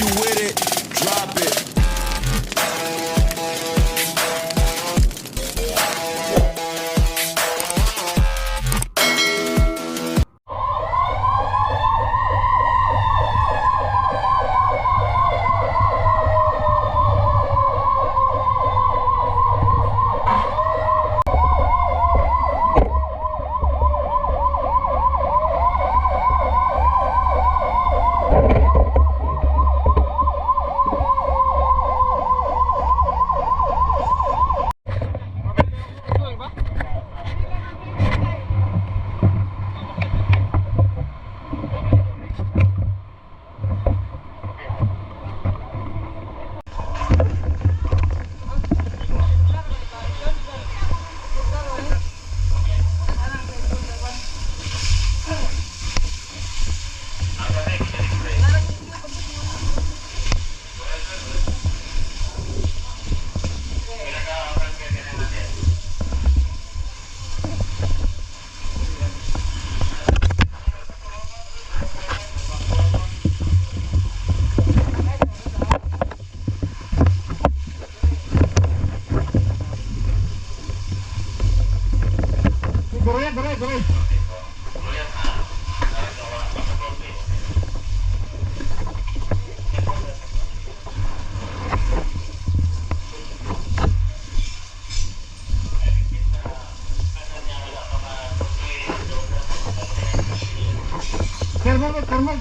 you with it, drop it.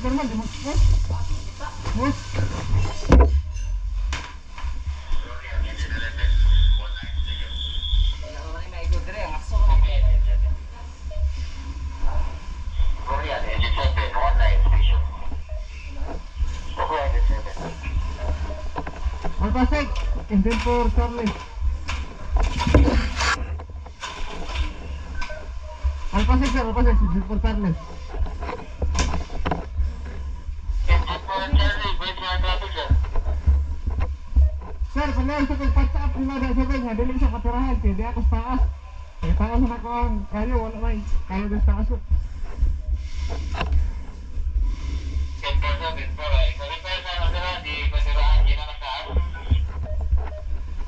German, Alpasek, engine for Charlie. Alpasek, engine for Charlie. Sir, panay sa pagpatap ni Mada Sabay nga, dili siya patirahan, kaya di ako sa taas. Kaya taas na ako ang kayo, wala may kayo din sa taas.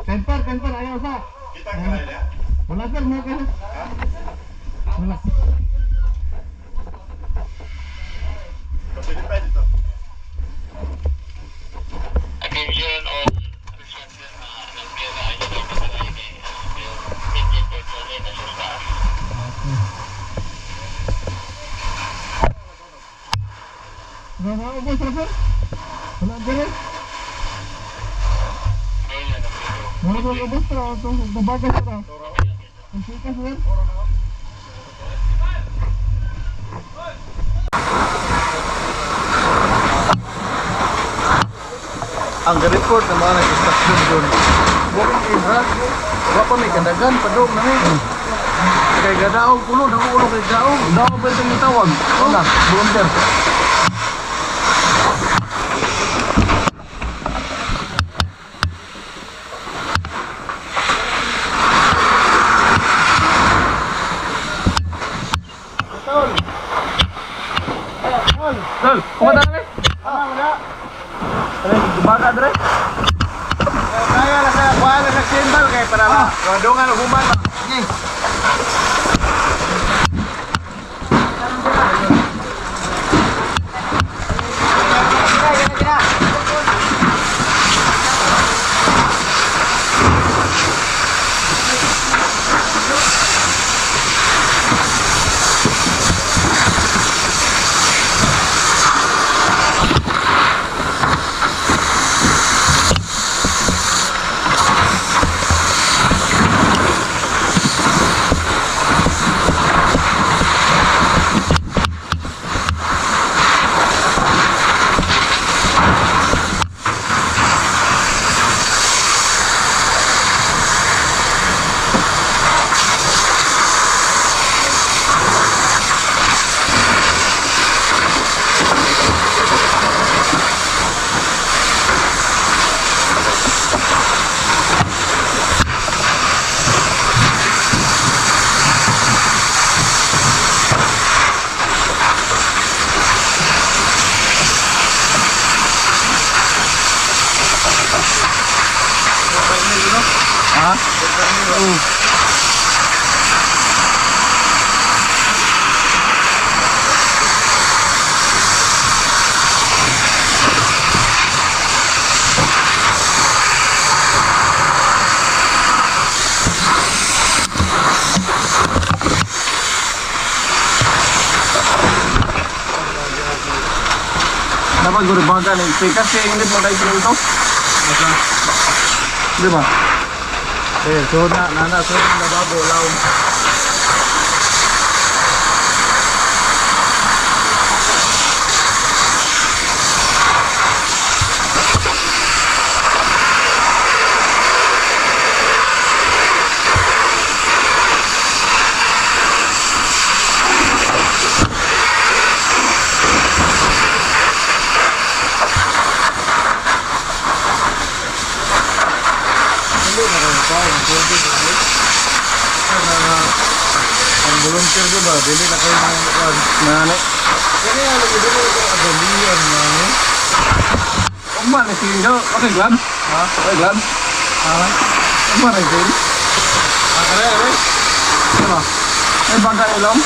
Temper, ayaw sa. Kita ka ya? Wala sir, mga kayo. Wala. Tapi depende to. Attention on construction ng pera ay ito ang pagkain yung engine for Charlie na sa taas. Wala ubos na sir. Wala dyan. Wala ba ubos na ito? Nabagas na. Ang sikas sir. Ang report ng mga nag-construction doon, walking in ha, wala pa may kandagan, padong na may kay gadaog, pulo, nakukulong kay gadaog, daog pa itong itawag, wala, volunteer. Tol, kumata na rin? Wala. Baka dre. Kaya na sa kuha na sa simbal kay para wadongan og human. Sige. Ha? Oo. Dapat gue dibangkan nih, kasi hindi mo tayo ito. Di ba? So nana, so nababo, laong. Ang volunteer ko ba? Dili na kayo ng kuwan. Nani? Kaya alam mo, dili ko adalian na. Umman na siya. Okay, gloves? Ha? Okay, gloves? Ah, Umman na siya. kaya. Diba? May bangka ilong?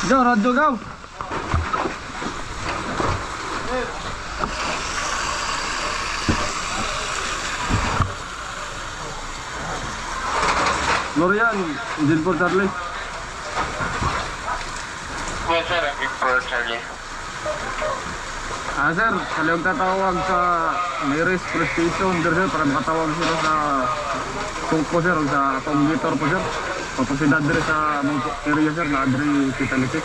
Go, radyo, go! Lorian, engine for Charlie. Yes, sir. For Charlie. Sir, kaliang tatawag sa nearest police station, sir, para makatawag sila sa tungko, sir, o sa commuter po, sir. Papasidad dire sa mga area, sir, na adre fatality.